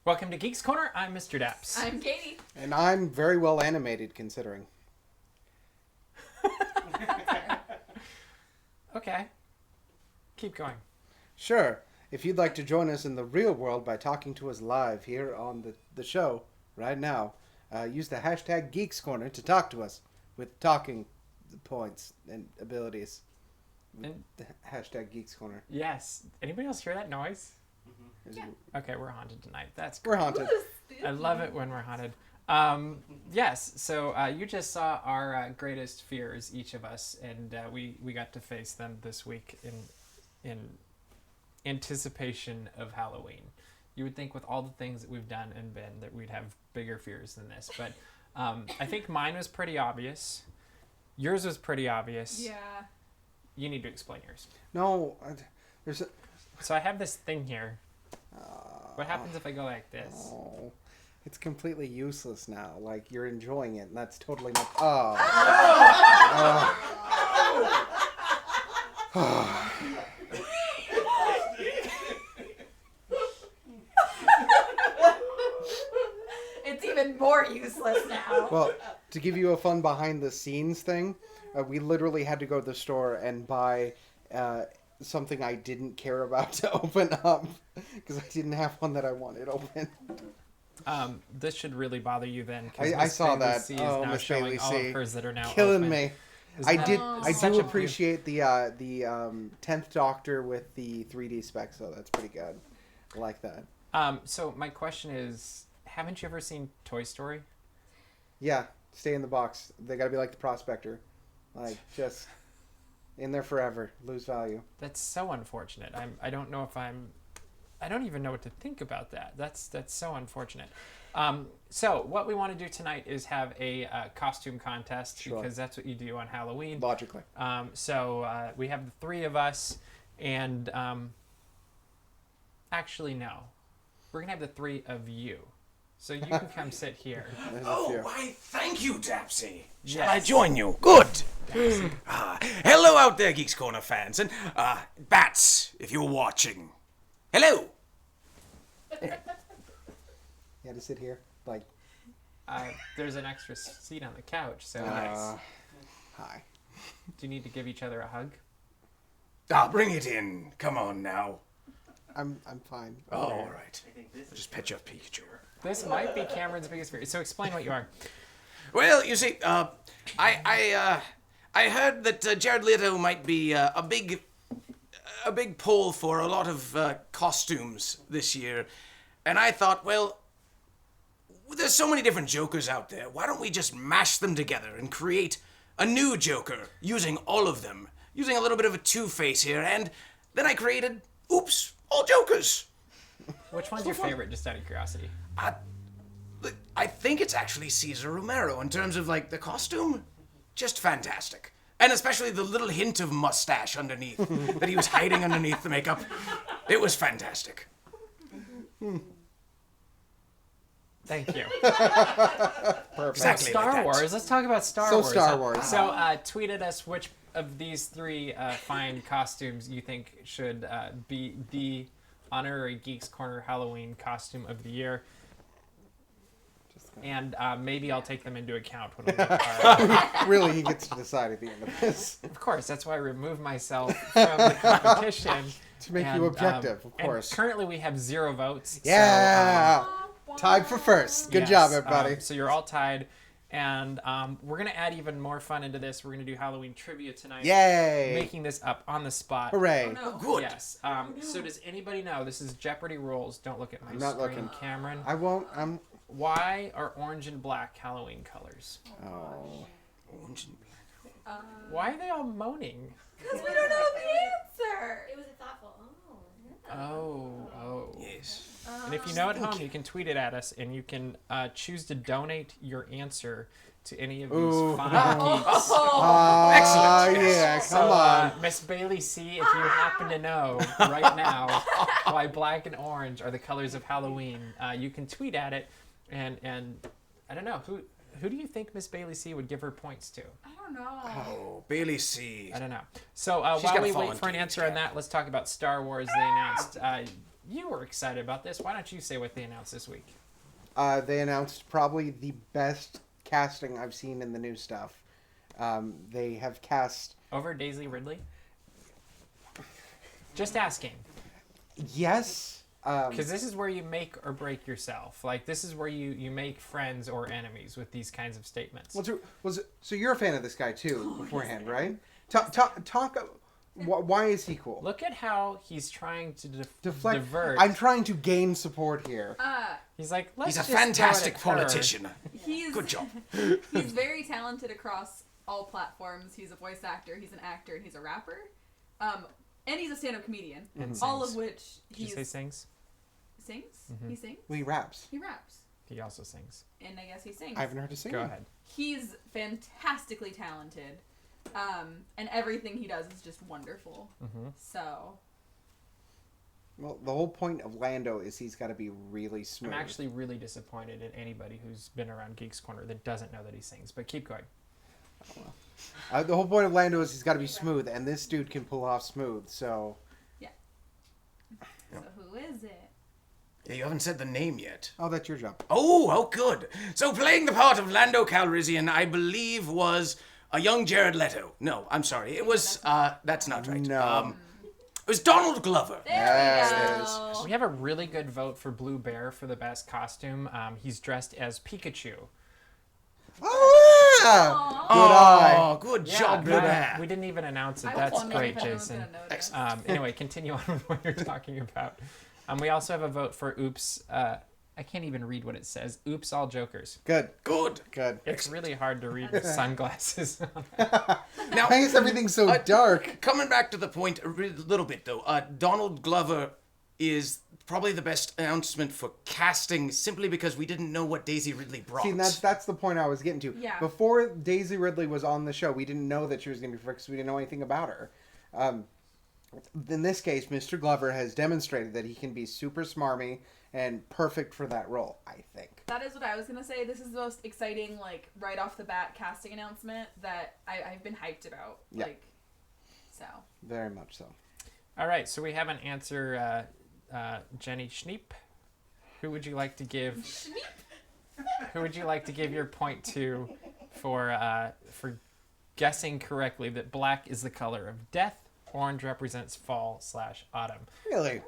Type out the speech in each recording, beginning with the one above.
Welcome to Geeks Corner. I'm Mr. DAPs. I'm Katie. And I'm very well animated, considering. Okay. Keep going. Sure. If you'd like to join us in the real world by talking to us live here on the show right now, use the hashtag Geeks Corner to talk to us with talking points and abilities. And The hashtag Geeks Corner. yes. Anybody else hear that noise? Yeah. Okay, we're haunted tonight. That's We're great. haunted. I love it when we're haunted. Yes, so you just saw our greatest fears, each of us, and we got to face them this week in anticipation of Halloween. You would think with all the things that we've done and been that we'd have bigger fears than this, but I think mine was pretty obvious. Yours was pretty obvious. Yeah. You need to explain yours. No, there's a... So I have this thing here. What happens if I go like this? Oh, it's completely useless now. Like, you're enjoying it, and that's totally not... Oh. It's even more useless now. Well, to give you a fun behind-the-scenes thing, we literally had to go to the store and buy something I didn't care about to open up because I didn't have one that I wanted open. This should really bother you then. 'Cause I Miss saw Bailey that. C is Oh, now Miss showing Bailey all C. of hers that are now Killing open. me. Isn't I that such do a appreciate the 10th Doctor with the 3D specs, so that's pretty good. I like that. So my question is, haven't you ever seen Toy Story? Yeah, stay in the box. They gotta be like the Prospector. Like, just in there forever. Lose value. That's so unfortunate. I don't know if I don't even know what to think about that. That's so unfortunate. So what we want to do tonight is have a costume contest because that's what you do on Halloween. Logically. So we have the three of us, and actually no, we're gonna have the three of you. So you can come sit here. There's a Oh, few. why, thank you, Dapsy. Shall Yes. I join you? Good. Hello out there, Geeks Corner fans, and Bats, if you're watching. Hello. You had to sit here. Like, There's an extra seat on the couch, so hi. do you need to give each other a hug? Bring it in. Come on now. I'm fine. Oh, all right. I'll just pet your Pikachu. This might be Cameron's biggest fear. So explain what you are. Well, you see, I heard that Jared Leto might be a big pull for a lot of costumes this year, and I thought, well, there's so many different Jokers out there. Why don't we just mash them together and create a new Joker using all of them, using a little bit of a Two-Face here, and then I created, oops, all Jokers. Which one's your favorite, just out of curiosity? I think it's actually Cesar Romero in terms of, like, the costume. Just fantastic. And especially the little hint of mustache underneath that he was hiding underneath the makeup. It was fantastic. Thank you. Perfect. Exactly. Star like that. Wars. Let's talk about Star So Wars. Star Wars. So tweet at us which of these three fine costumes you think should be the honorary Geeks Corner Halloween costume of the year. And maybe I'll take them into account when we make our... Really, he gets to decide at the end of this. Of course, that's why I remove myself from the competition. To make you objective, of course. And currently we have 0 votes. Yeah! Tied for first. Good job, everybody. So you're all tied. And we're going to add even more fun into this. We're going to do Halloween trivia tonight. Yay! Making this up on the spot. Hooray. No. Good. Yes. So does anybody know? This is Jeopardy rules. Don't look at my I'm not screen, looking. Cameron. I won't. I'm... Why are orange and black Halloween colors? Oh. Orange and black. Why are they all moaning? Because we don't know the answer. It was a thoughtful. Oh, yeah. Oh. Yes. And if you know at home, you can tweet it at us, and you can choose to donate your answer to any of these Ooh. fine geeks. Excellent. Yeah, So, come on. Miss Bailey C, if you happen to know right now why black and orange are the colors of Halloween, you can tweet at it, and I don't know, who do you think Miss Bailey C would give her points to? I don't know. Oh, Bailey C. I don't know. So She's while got a we fallen wait for an key, answer yeah. on that, let's talk about Star Wars. They announced you were excited about this. Why don't you say what they announced this week? They announced probably the best casting I've seen in the new stuff. They have cast... Over Daisy Ridley? Just asking. Yes. Because this is where you make or break yourself. Like, this is where you make friends or enemies with these kinds of statements. So you're a fan of this guy, too, beforehand, right? Talk... Why is he cool? Look at how he's trying to Deflect. divert. I'm trying to gain support here. He's like, He's a let's just throw it fantastic at her. politician. He's Good job. He's very talented across all platforms. He's a voice actor. He's an actor. And he's a rapper. And he's a stand-up comedian. And all sings. of which Did you say sings? sings. Mm-hmm. He sings. Well, he raps. He raps. He also sings. And I guess he sings. I haven't heard a sing. Go ahead. He's fantastically talented. And everything he does is just wonderful. Mm-hmm. So. Well, the whole point of Lando is he's got to be really smooth. I'm actually really disappointed in anybody who's been around Geeks Corner that doesn't know that he sings. But keep going. The whole point of Lando is he's got to be smooth, and this dude can pull off smooth, so... Yeah. So who is it? Yeah, you haven't said the name yet. Oh, that's your job. Oh, good. So playing the part of Lando Calrissian, I believe, was a young Jared Leto. No, I'm sorry. It was, that's not right. No. It was Donald Glover. There Yes, we it go. We have a really good vote for Blue Bear for the best costume. He's dressed as Pikachu. Oh, yeah! Good eye. Oh, good job, Blue Bear. We didn't even announce it. I That's wondered great, if anyone was Jason. gonna notice. Anyway, continue on with what you're talking about. We also have a vote for Oops. I can't even read what it says. Oops, all jokers. Good. Good. Good. It's really hard to read with sunglasses. Now, Why is everything so dark? coming back to the point a little bit, though, Donald Glover is probably the best announcement for casting simply because we didn't know what Daisy Ridley brought. See, that's the point I was getting to. Yeah. Before Daisy Ridley was on the show, we didn't know that she was going to be fixed. We didn't know anything about her. In this case, Mr. Glover has demonstrated that he can be super smarmy and perfect for that role, I think. That is what I was going to say. This is the most exciting, like, right off the bat casting announcement that I've been hyped about. Yeah. Like, so. Very much so. All right, so we have an answer, Jenny Schneep. Who would you like to give? Who would you like to give your point to for guessing correctly that black is the color of death? Orange represents fall/autumn. Really?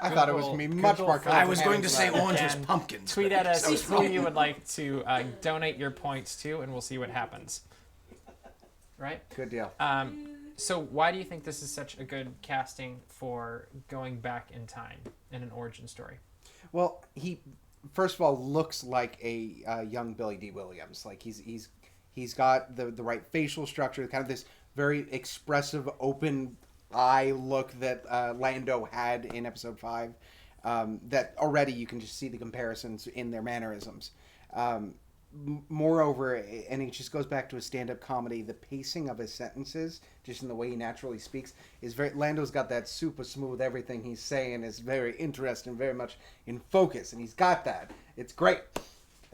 I thought it was going to be much more Google I colorful. was going to say Again, orange was pumpkins. Tweet but at us I was who wrong. you would like to donate your points to, and we'll see what happens. Right? Good deal. So why do you think this is such a good casting for going back in time in an origin story? Well, he first of all looks like a young Billy D. Williams. Like he's got the right facial structure, kind of this very expressive, open eye look that Lando had in Episode 5. That already you can just see the comparisons in their mannerisms. Moreover, and it just goes back to a stand-up comedy, the pacing of his sentences, just in the way he naturally speaks, is very... Lando's got that super smooth, everything he's saying is very interesting, very much in focus, and he's got that. It's great.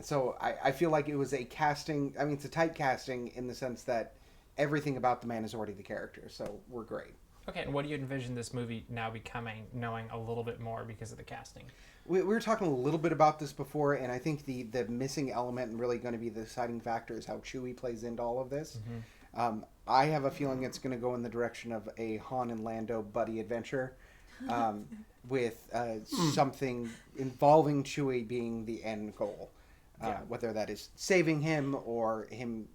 So I feel like it was a casting... I mean, it's a tight casting in the sense that everything about the man is already the character, so we're great. Okay, and what do you envision this movie now becoming, knowing a little bit more because of the casting? We were talking a little bit about this before, and I think the missing element and really going to be the deciding factor is how Chewie plays into all of this. Mm-hmm. I have a feeling it's going to go in the direction of a Han and Lando buddy adventure with something involving Chewie being the end goal. Whether that is saving him or him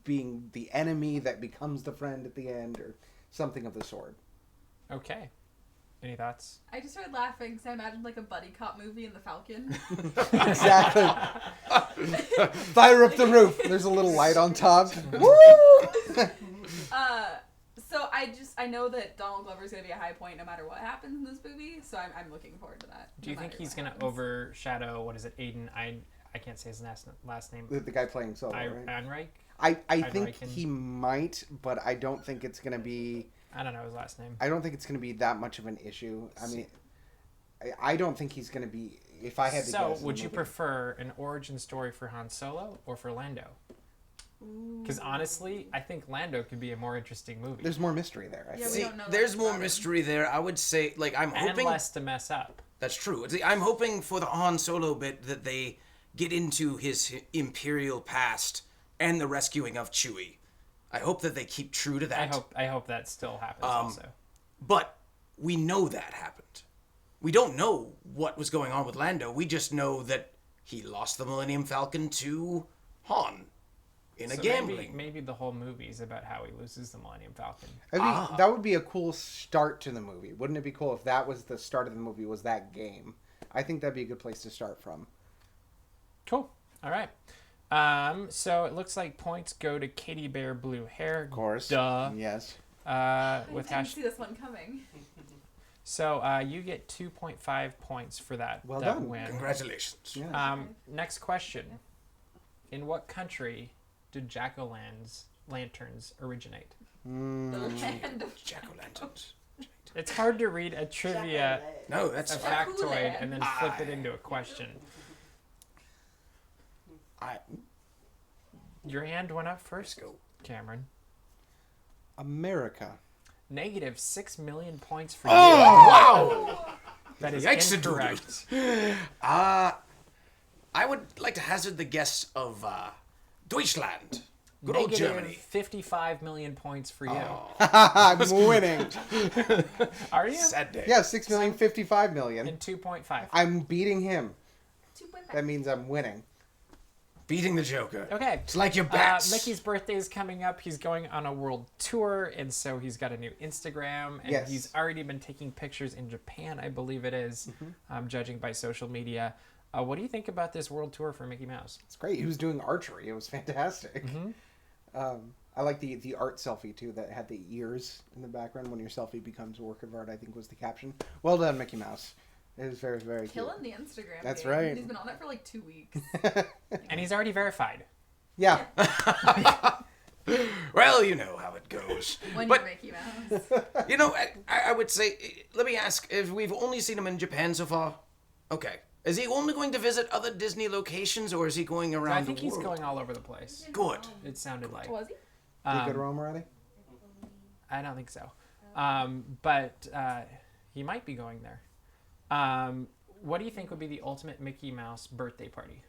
being the enemy that becomes the friend at the end or something of the sort. Okay. Any thoughts? I just started laughing because I imagined like a buddy cop movie in The Falcon. Exactly. Fire up the roof. There's a little light on top. Woo! So I know that Donald Glover's going to be a high point no matter what happens in this movie, so I'm looking forward to that. Do you think he's going to overshadow, what is it, Aiden? I can't say his last name. The guy playing Solo, right? Einreich? I think Einreichen. he might, but I don't think it's going to be... I don't know his last name. I don't think it's going to be that much of an issue. I mean, I don't think he's going to be... If I had to So, guess... would you prefer an origin story for Han Solo or for Lando? Because honestly, I think Lando could be a more interesting movie. There's more mystery there. I Yeah, think. we See, don't know there's that more about him. mystery there. I would say, like, I'm and hoping less to mess up. that's true. See, I'm hoping for the Han Solo bit that they get into his Imperial past and the rescuing of Chewie. I hope that they keep true to that. I hope that still happens also. But we know that happened. We don't know what was going on with Lando. We just know that he lost the Millennium Falcon to Han in a So gambling. maybe the whole movie is about how he loses the Millennium Falcon. I think that would be a cool start to the movie. Wouldn't it be cool if that was the start of the movie, was that game? I think that'd be a good place to start from. Cool. All right. So it looks like points go to Katie Bear Blue Hair. Of course. Duh. Yes. With I didn't hash. see this one coming. So you get 2.5 points for that. Well that done. win. Congratulations. Yeah. Next question. In what country did jack-o'-lanterns originate? The land of Jack-o'-lanterns. It's hard to read a trivia, No, that's a fine. factoid, and then flip it into a question. Your hand went up first, Cameron. America. Negative 6 million points for you. Wow! That is Yikes, incorrect. I would like to hazard the guess of Deutschland. Good old Negative Germany. 55 million points for you. I'm winning. Are you? Sad day. Yeah, 6,055 million. And 2.5. I'm beating him. 2.5. That means I'm winning. Beating the Joker. Okay. It's like your bats. Mickey's birthday is coming up. He's going on a world tour, and so he's got a new Instagram, and Yes. he's already been taking pictures in Japan, I believe it is, judging by social media. What do you think about this world tour for Mickey Mouse? It's great. He was doing archery. It was fantastic. I like the art selfie, too, that had the ears in the background. When your selfie becomes a work of art, I think was the caption. Well done, Mickey Mouse. It was very, very cute. Killing the Instagram. That's game. right. He's been on it for like 2 weeks. And he's already verified. Yeah. Well, you know how it goes. When But, you're Mickey Mouse. you know, I would say, let me ask, if we've only seen him in Japan so far, okay. Is he only going to visit other Disney locations, or is he going around I think the he's world? going all over the place. Good. It sounded like. Was he? Did good Rome already? I don't think so. But he might be going there. What do you think would be the ultimate Mickey Mouse birthday party?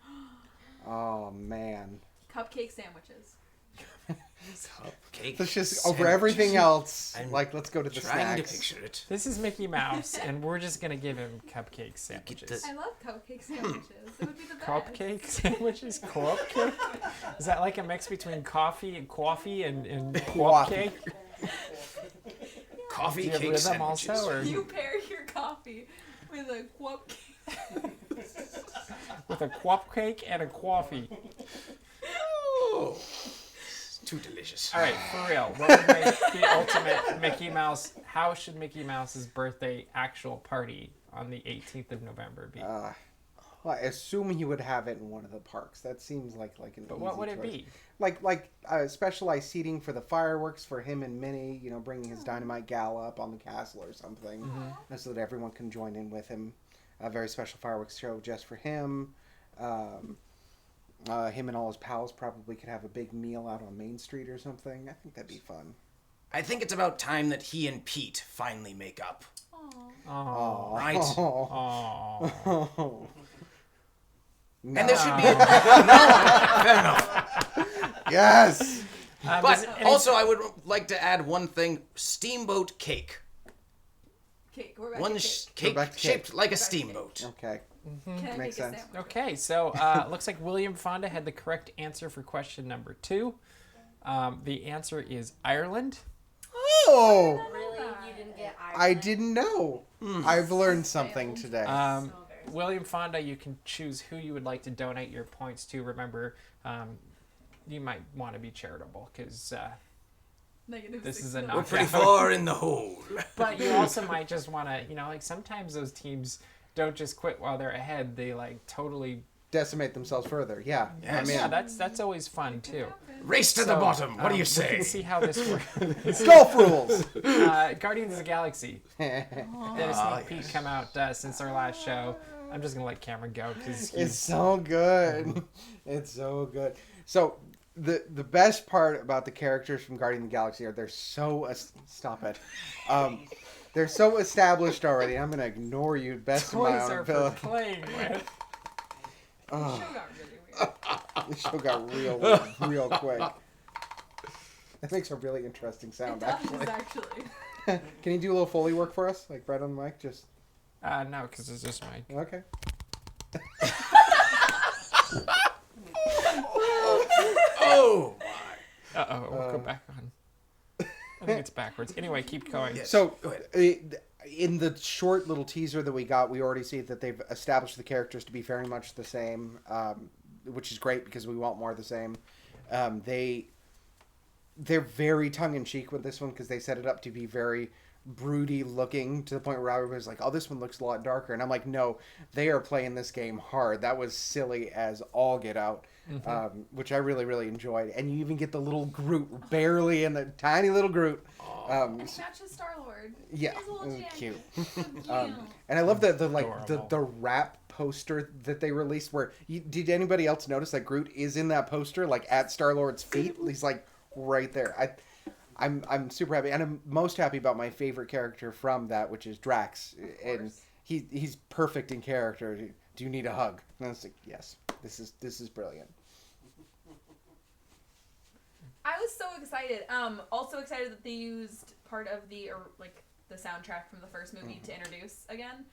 Oh, man. Cupcake sandwiches. Cake Let's just, sandwich. over everything else, I'm let's go to the Trying snacks. to picture it. This is Mickey Mouse, and we're just going to give him cupcake sandwiches. this- I love cupcake sandwiches. It would be the best. Cupcake sandwiches? Cupcake? Is that like a mix between coffee and cupcake? Coffee Do you have cake rhythm sandwiches. also, or You pair your coffee with a cupcake. with a cupcake and a coffee? Oh, too delicious. All right, for real. What would make the ultimate Mickey Mouse? How should Mickey Mouse's birthday actual party on the 18th of November be? Well, I assume he would have it in one of the parks. That seems like an But easy what would it choice. be? Like specialized seating for the fireworks for him and Minnie, bringing his dynamite gala up on the castle or something, so that everyone can join in with him. A very special fireworks show just for him. Him and all his pals probably could have a big meal out on Main Street or something. I think that'd be fun. I think it's about time that he and Pete finally make up. Oh. Right? Oh. No. And there should be no. Fair enough. Yes. But also, I would like to add one thing: steamboat cake. Cake. We're back One to cake. cake back to shaped cake. like a Back to cake. steamboat. Okay. Can I Makes make a sense. sandwich? Okay, so looks like William Fonda had the correct answer for question number 2. The answer is Ireland. Oh, Really? You didn't get I Ireland? didn't know. I've learned something today. William Fonda, you can choose who you would like to donate your points to. Remember, you might want to be charitable because Negative this 6 is a million. We're pretty far in the hole. but you also might just want to, like sometimes those teams don't just quit while they're ahead. They like totally. Decimate themselves further. Yeah. Yes. I'm in. Yeah, that's always fun too. Race to the So, bottom. What do you We say? can see how this works. Golf rules. Guardians of the Galaxy. They had a sneak peek come out since our last show. I'm just gonna let Cameron go because It's so good. It's so good. So the best part about the characters from Guardian of the Galaxy are they're so stop it. They're so established already. I'm gonna ignore you best of my Toys own are for ability. playing with. The show got really weird. This show got real quick. That makes a really interesting It sound, does, actually. actually. Can you do a little Foley work for us, like right on the mic? Just No, because it's just Mike. okay. Oh my! We'll go back on. I think it's backwards. Anyway, keep going. Yes. So, Go ahead. in the short little teaser that we got, we already see that they've established the characters to be very much the same, which is great because we want more of the same. They're very tongue-in-cheek with this one because they set it up to be very broody looking to the point where everybody's like, oh, this one looks a lot darker. And I'm like, no, they are playing this game hard. That was silly as all get out, which I really, really enjoyed. And you even get the little Groot, barely in the tiny little Groot. It matches Star-Lord. Yeah, He's a little janky. cute. So cute. And I love the Adorable. wrap poster that they released where did anybody else notice that Groot is in that poster, like at Star-Lord's feet? He's like right there. I'm super happy, and I'm most happy about my favorite character from that, which is Drax, and he's perfect in character. Do you need a hug? And I was like, yes, this is brilliant. I was so excited. Also excited that they used part of the the soundtrack from the first movie to introduce again.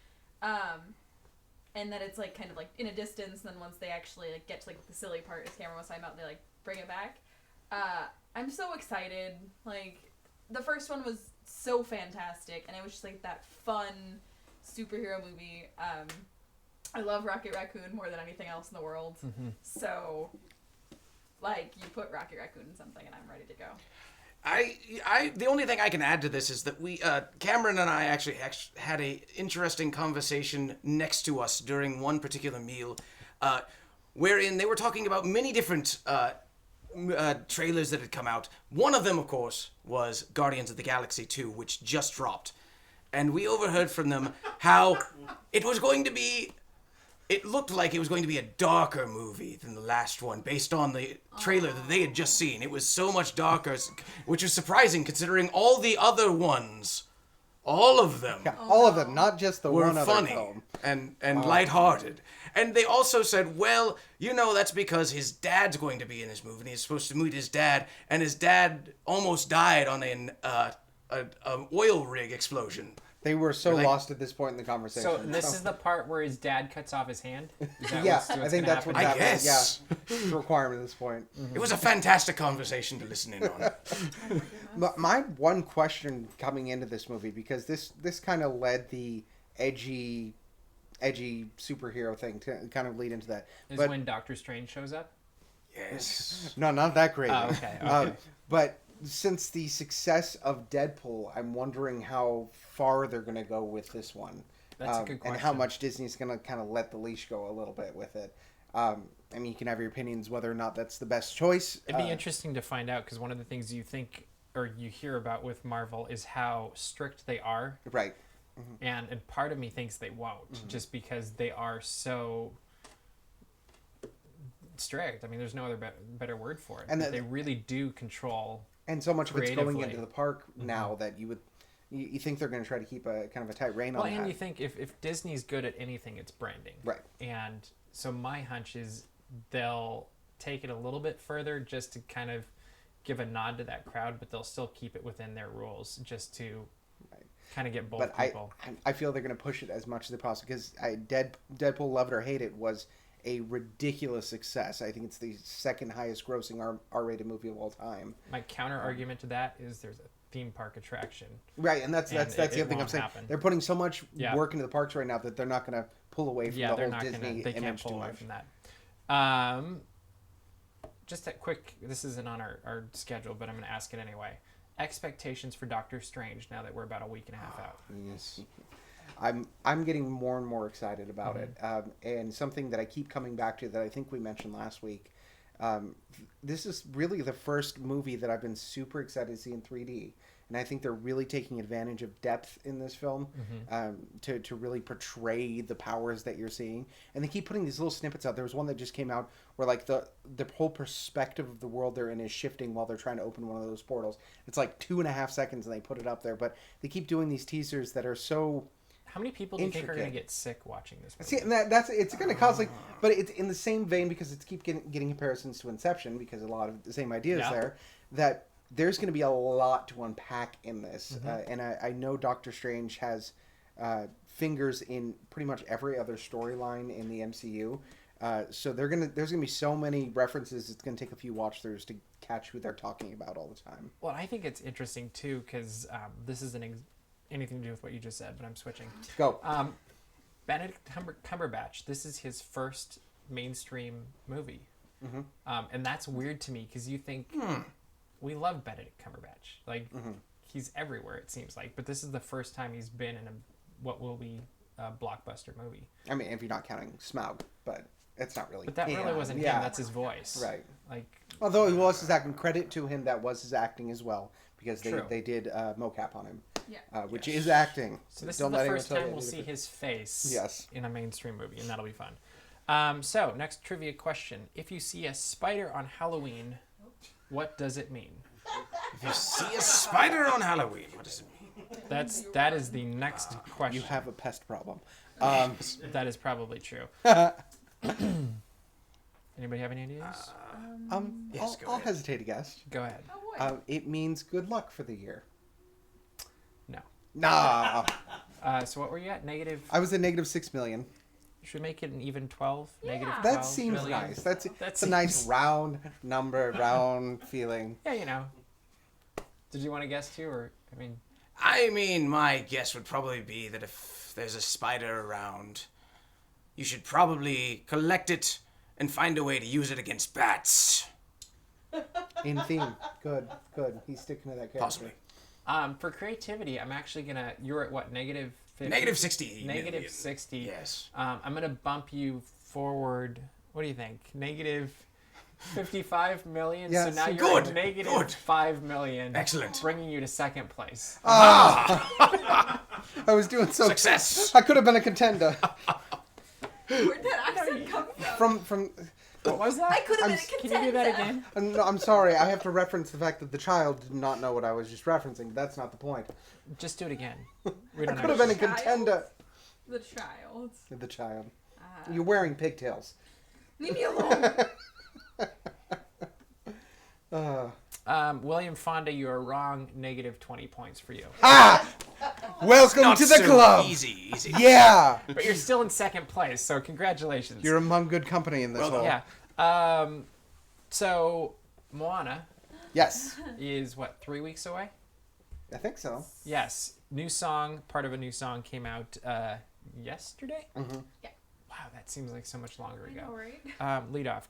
And that it's like kind of like in a distance, and then once they actually like get to like the silly part, as Cameron was talking about, they like bring it back. I'm so excited. Like the first one was so fantastic, and it was just like that fun superhero movie. I love Rocket Raccoon more than anything else in the world. So like you put Rocket Raccoon in something and I'm ready to go. The only thing I can add to this is that we, Cameron and I actually had a interesting conversation next to us during one particular meal, wherein they were talking about many different trailers that had come out. One of them, of course, was Guardians of the Galaxy 2, which just dropped. And we overheard from them how it looked like it was going to be a darker movie than the last one, based on the trailer that they had just seen. It was so much darker, which was surprising considering all the other ones, all of them, All of them, not just the were one other funny film. and lighthearted. And they also said, well, that's because his dad's going to be in this movie, and he's supposed to meet his dad, and his dad almost died on an oil rig explosion. They were so lost at this point in the conversation. So this is the part where his dad cuts off his hand? Is that yeah, what's I think gonna that's what's happen? I happening. guess. Yeah, it's a requirement at this point. It was a fantastic conversation to listen in on. My one question coming into this movie, because this kind of led the edgy superhero thing to kind of lead into that. Is But when Doctor Strange shows up? Yes. no, not that great. Oh, okay. But since the success of Deadpool, I'm wondering how far they're going to go with this one. That's a good question. And how much Disney's going to kind of let the leash go a little bit with it. I mean, you can have your opinions whether or not that's the best choice. It'd be interesting to find out, because one of the things you think or you hear about with Marvel is how strict they are. Right. And part of me thinks they won't, just because they are so strict. I mean, there's no other better word for it. And they really do control. And so much of it's going creatively. into the park now that you think they're going to try to keep a kind of a tight rein Well, on that. and you think if Disney's good at anything, it's branding. Right. And so my hunch is they'll take it a little bit further just to kind of give a nod to that crowd, but they'll still keep it within their rules just to kind of get both people. I feel they're going to push it as much as they possibly, because Deadpool, love it or hate it, was a ridiculous success. I think it's the second highest grossing R-rated movie of all time. My counter argument to that is there's a theme park attraction. Right, and that's the other thing I'm won't saying. happen. They're putting so much work into the parks right now that they're not going to pull away from the they're whole not Disney they can't image pull too away much. from that. Just a quick, this isn't on our schedule, but I'm going to ask it anyway. Expectations for Doctor Strange now that we're about a week and a half out. Yes. I'm getting more and more excited about it, and something that I keep coming back to that I think we mentioned last week. This is really the first movie that I've been super excited to see in 3D, and I think they're really taking advantage of depth in this film to really portray the powers that you're seeing. And they keep putting these little snippets out. There was one that just came out where like the whole perspective of the world they're in is shifting while they're trying to open one of those portals. It's like 2.5 seconds, and they put it up there. But they keep doing these teasers that are so. How many people do you think are going to get sick watching this movie? See, and that's it's going to cause like, but it's in the same vein because it's keep getting comparisons to Inception because a lot of the same ideas there. That there's going to be a lot to unpack in this, and I know Doctor Strange has fingers in pretty much every other storyline in the MCU. So there's gonna be so many references. It's gonna take a few watch throughs to catch who they're talking about all the time. Well, I think it's interesting too because this isn't anything to do with what you just said, but I'm switching. Go. Benedict Cumberbatch. This is his first mainstream movie, and that's weird to me because you think we love Benedict Cumberbatch, like he's everywhere it seems like, but this is the first time he's been in what will be a blockbuster movie. I mean, if you're not counting Smaug, but it's not really. But that really wasn't him. That's his voice, right? Like, although he was his acting, credit to him, that was his acting as well because they did mocap on him, which is acting. So this is the first time we'll see his face in a mainstream movie, and that'll be fun. So next trivia question: if you see a spider on Halloween, what does it mean? If you see a spider on Halloween, what does it mean? That is the next question. You have a pest problem. That is probably true. Anybody have any ideas? Yes, I'll hesitate a guess. Go ahead. Oh boy. It means good luck for the year. No. Nah. So what were you at? Negative. I was at -6 million. Should we make it an even 12? Yeah. Negative 12 That seems million? nice. That's a seems- nice round number, round feeling. Yeah, you know. Did you want to guess too, or I mean, my guess would probably be that if there's a spider around, you should probably collect it and find a way to use it against bats. In theme. Good. He's sticking to that character. Possibly. for creativity, I'm actually gonna. You're at what? Negative 50? Negative 60 Negative million. 60. Yes. I'm gonna bump you forward. What do you think? Negative 55 million. Yeah, so now so you're good, at negative good. 5 million. Excellent. Bringing you to second place. I was doing so. Success. I could have been a contender. Where'd that accent come from? From. What was that? I could have been a Can contender. you do that again? No, I'm sorry. I have to reference the fact that the child did not know what I was just referencing. That's not the point. Just do it again. We I don't could have been a Child? contender. The child. The child. You're wearing pigtails. Leave me alone. William Fonda, you are wrong. Negative 20 points for you. Welcome Not to the so club. Easy. Yeah. But you're still in second place, so congratulations. You're among good company in this Well hole. Yeah. So Moana Yes. is what, 3 weeks away? I think so. Yes. New song, part of a new song came out yesterday? Mhm. Yeah. Wow, that seems like so much longer I know, ago. right? Lead off.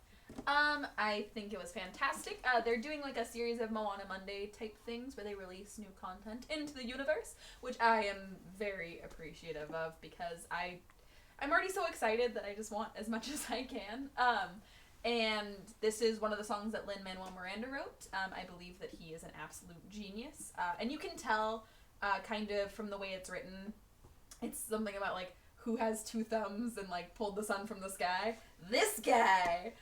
I think it was fantastic. They're doing like a series of Moana Monday type things where they release new content into the universe, which I am very appreciative of because I'm already so excited that I just want as much as I can. And this is one of the songs that Lin-Manuel Miranda wrote. I believe that he is an absolute genius. And you can tell kind of from the way it's written, it's something about like who has two thumbs and like pulled the sun from the sky. This guy!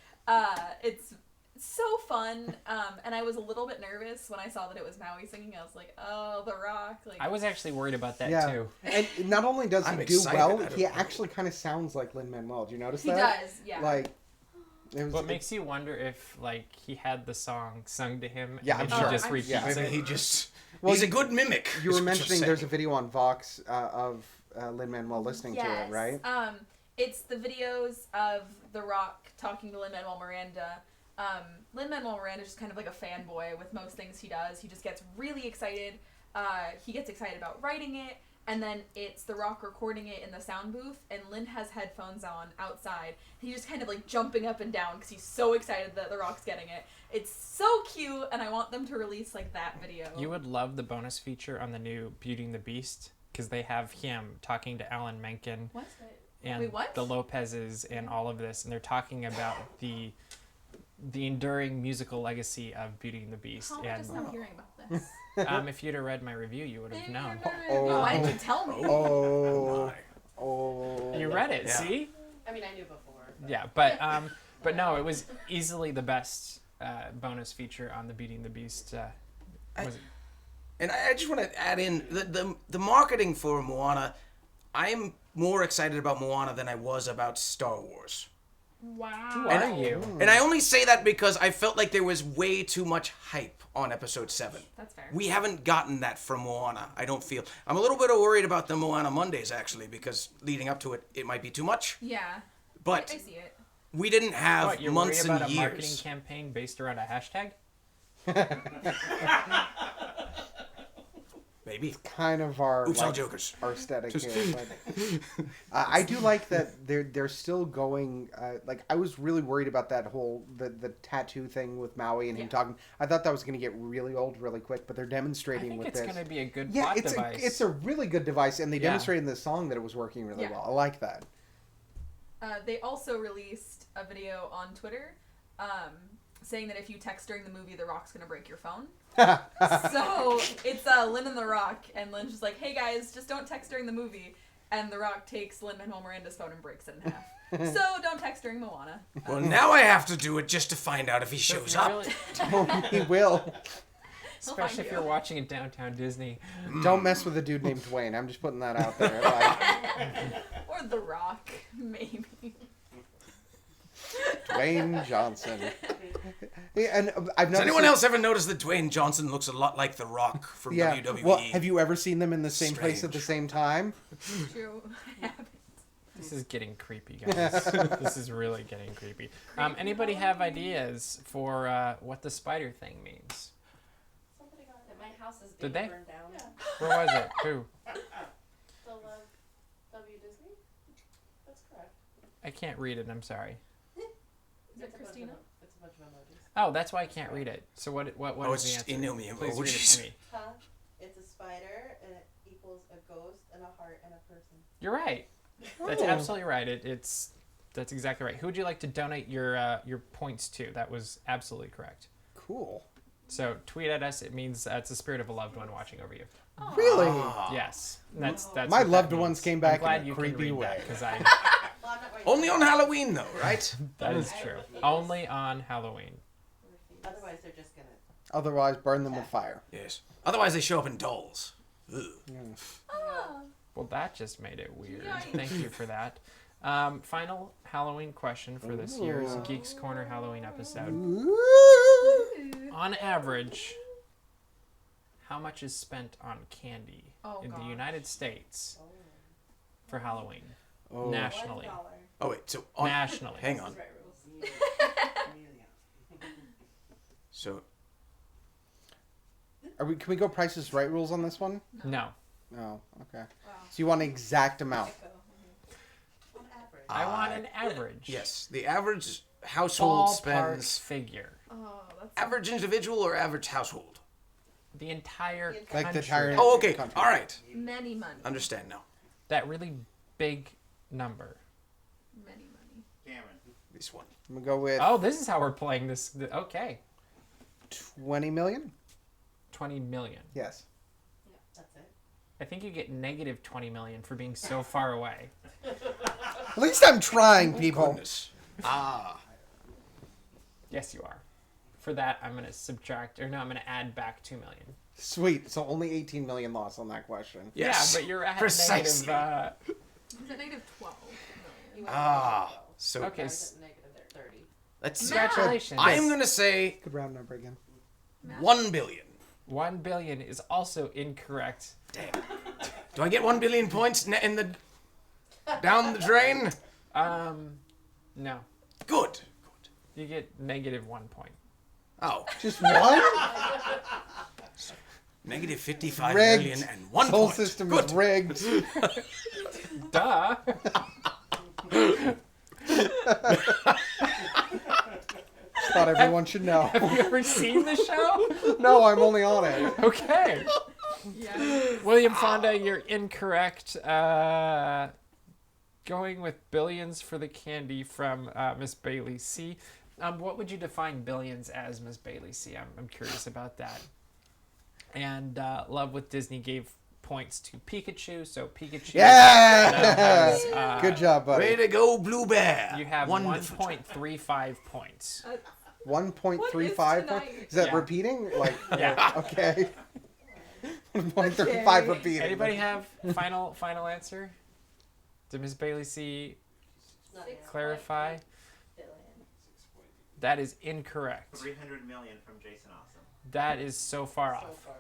It's so fun, and I was a little bit nervous when I saw that it was Maui singing. I was like, "Oh, The Rock!" Like, I was actually worried about that Yeah. too. And not only does I'm he do excited. well, I don't he know. actually kind of sounds like Lin-Manuel. Do you notice he that? does, yeah. Like, it was. What makes you wonder if like he had the song sung to him Yeah, and I'm he sure. just I'm repeats sure. it? Maybe he just... Well, he's a good mimic. You is were what you're mentioning there's a saying. video on Vox of Lin-Manuel listening to it, right? It's the videos of The Rock talking to Lin-Manuel Miranda. Lin-Manuel Miranda is just kind of like a fanboy with most things he does. He just gets really excited. He gets excited about writing it, and then it's The Rock recording it in the sound booth, and Lin has headphones on outside. He's just kind of like jumping up and down because he's so excited that The Rock's getting it. It's so cute, and I want them to release like that video. You would love the bonus feature on the new Beauty and the Beast because they have him talking to Alan Menken What's it? and Wait, what? the Lopez's and all of this, and they're talking about the enduring musical legacy of Beauty and the Beast. How am I And just now hearing about this? If you'd have read my review, you would have known. Why didn't you tell me? You read it, Yeah. see? I mean, I knew before. Yeah, but no, it was easily the best bonus feature on the Beating the Beast. And I just want to add in the marketing for Moana. I'm more excited about Moana than I was about Star Wars. Wow. Who are you? And I only say that because I felt like there was way too much hype on episode 7. That's fair. We haven't gotten that from Moana, I don't feel. I'm a little bit worried about the Moana Mondays, actually, because leading up to it, it might be too much. Yeah. But I see it. we didn't have What, you're months worried about and a marketing years. campaign based around a hashtag? Maybe. Kind of our Oops, all jokers. our aesthetic here. But, I do like that they're still going. Like I was really worried about that whole the tattoo thing with Maui and him talking. I thought that was going to get really old really quick, but they're I demonstrating think with it's this. going to be a good Yeah, plot it's device. it's a really good device, and they Yeah. demonstrated in the song that it was working really Yeah. well. I like that. They also released a video on Twitter saying that if you text during the movie, The Rock's gonna break your phone. So it's Lin and The Rock, and Lin's just like, "Hey guys, just don't text during the movie." And The Rock takes Lin-Manuel Miranda's phone and breaks it in half. So don't text during Moana. Well, now I have to do it just to find out if he So shows you're up. really- He will. especially if you. you're watching at Downtown Disney. Don't mess with a dude named Dwayne. I'm just putting that out there. Like, Or The Rock, maybe. Dwayne Johnson. Yeah, and I've Has noticed anyone that- else ever noticed that Dwayne Johnson looks a lot like The Rock from Yeah. WWE? Well, have you ever seen them in the same place at the Strange. same time? True. This is getting creepy, guys. This is really getting creepy. Anybody have ideas for what the spider thing means? Somebody got it. My house is Did being they? burned down. Where was it? Who? The Love W Disney? That's correct. I can't read it. I'm sorry. Is It's it a bunch Christina? of- It's a bunch of emojis. Oh, that's why I can't read it. So what Oh, is it's the just answer? Inumi Please read it emojis. to me. Huh? It's a spider, and it equals a ghost, and a heart, and a person. You're right. That's Oh. absolutely right. That's exactly right. Who would you like to donate your points to? That was absolutely correct. Cool. So tweet at us. It means it's the spirit of a loved one watching over you. Really? Yes, that's My what loved that ones means. came back I'm glad in a you creepy can read way. that because I. Well, I'm not wearing Only on Halloween, though, right? That is true. Only on Halloween. Otherwise, they're just gonna. Otherwise, burn them with fire. Yes. Otherwise, they show up in dolls. Ugh. Oh. Well, that just made it weird. Yikes. Thank you for that. Final Halloween question for this year's Geeks Corner Halloween episode. On average, how much is spent on candy in the gosh. United States for Halloween? Oh. Nationally. $1. Oh, wait. So, on, Nationally. hang on. Right rules. So, Can we go Price is Right rules on this one? No. No. Okay. So you want an exact amount? On average. I want an average. yes. The average household Ballpark spends... figure. Oh, that's Average individual or average household? The entire Like country. the entire- Oh, okay. Country. All right. many money. Understand now. That really big number. Many money. This one. I'm gonna go with Oh, this is how we're playing this. Okay. 20 million. 20 million. Yes. Yeah, that's it. I think you get negative 20 million for being so far away. At least I'm trying, people. Goodness. Ah. Yes, you are. For that, I'm going to subtract, or no, I'm going to add back 2 million. Sweet. So only 18 million lost on that question. Yes. Yeah, but you're at Precisely. negative. Is it negative 12 million? You went Ah. So, Okay. negative 30. let's see. Congratulations. I'm going to say Good round number again. 1 billion. 1 billion is also incorrect. Damn. Do I get 1 billion points in the... down the drain? No. Good. Good. You get negative 1 point. Oh. Just one? Negative 55 Rigged. million and 1 Whole point. system Good. is rigged. Duh. Thought everyone should know. Have you ever seen the show? No, I'm only on it. Okay. Yeah. William Fonda, you're incorrect. Going with billions for the candy from Miss Bailey C. What would you define billions as, Miss Bailey C? I'm curious about that. And Love with Disney gave points to Pikachu, so Pikachu. Yeah! has, Good job, buddy. Way to go, Blue Bear. You have Wonderful. 1.35 points. 1.35 tonight? points? Is that Yeah. repeating? Like, Yeah. okay. 1.35 Okay. repeating. Anybody have final answer? Did Ms. Bailey C Not yet. clarify? Billion. That is incorrect. 300 million from Jason Awesome. That is so far So off. far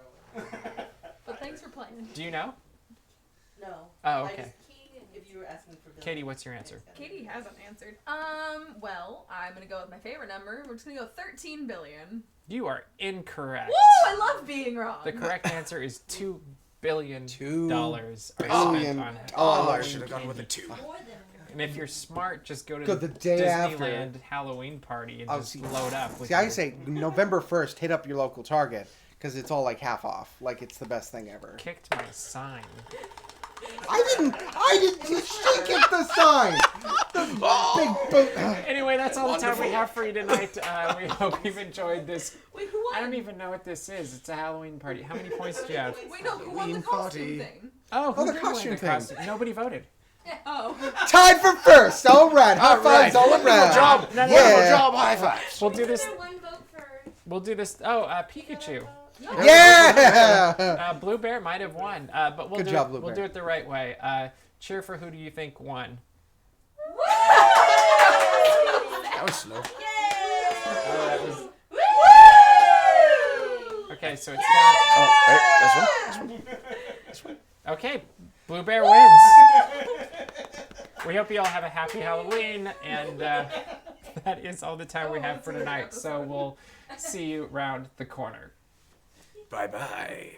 away. But thanks for playing. Do you know? No. Oh, I okay. just- if you were asking for Billy. Katie, what's your answer? Katie hasn't answered. Well, I'm gonna go with my favorite number. We're just gonna go 13 billion. You are incorrect. Woo! I love being wrong. The correct answer is $2 billion $2 are spent billion. on Oh, I Halloween should have gone with a candy. 2. More than And if you're smart, just go to Go the the day after. Disneyland Halloween party and Oh, just see- load up. With See, I your- say November 1st, hit up your local Target because it's all like half off. Like it's the best thing ever. kicked my sign. I didn't. She kicked the sign. The big boot. Anyway, that's all the time we Wonderful. have for you tonight. We hope you've enjoyed this. Wait, who won? I don't even know what this is. It's a Halloween party. How many points do you have? Wait, no, who won the Halloween costume party. thing? Oh, who Oh, the did win costume the thing. costume? Nobody voted. Oh. Tied for first. All right. High fives all Wonderful around. job. No, no, no. Wonderful Yeah. job. High fives. We'll do this. Is there one vote for We'll do this. Oh, Pikachu. Yeah. Blue Bear might have won, but we'll Good do job, it, Blue we'll Bear. do it the right way. Cheer for who do you think won? That was slow. Oh, that was okay. So it's Oh, hey, this one. okay. Blue Bear wins. We hope you all have a happy Halloween, and that is all the time we have for tonight. So we'll see you round the corner. Bye-bye.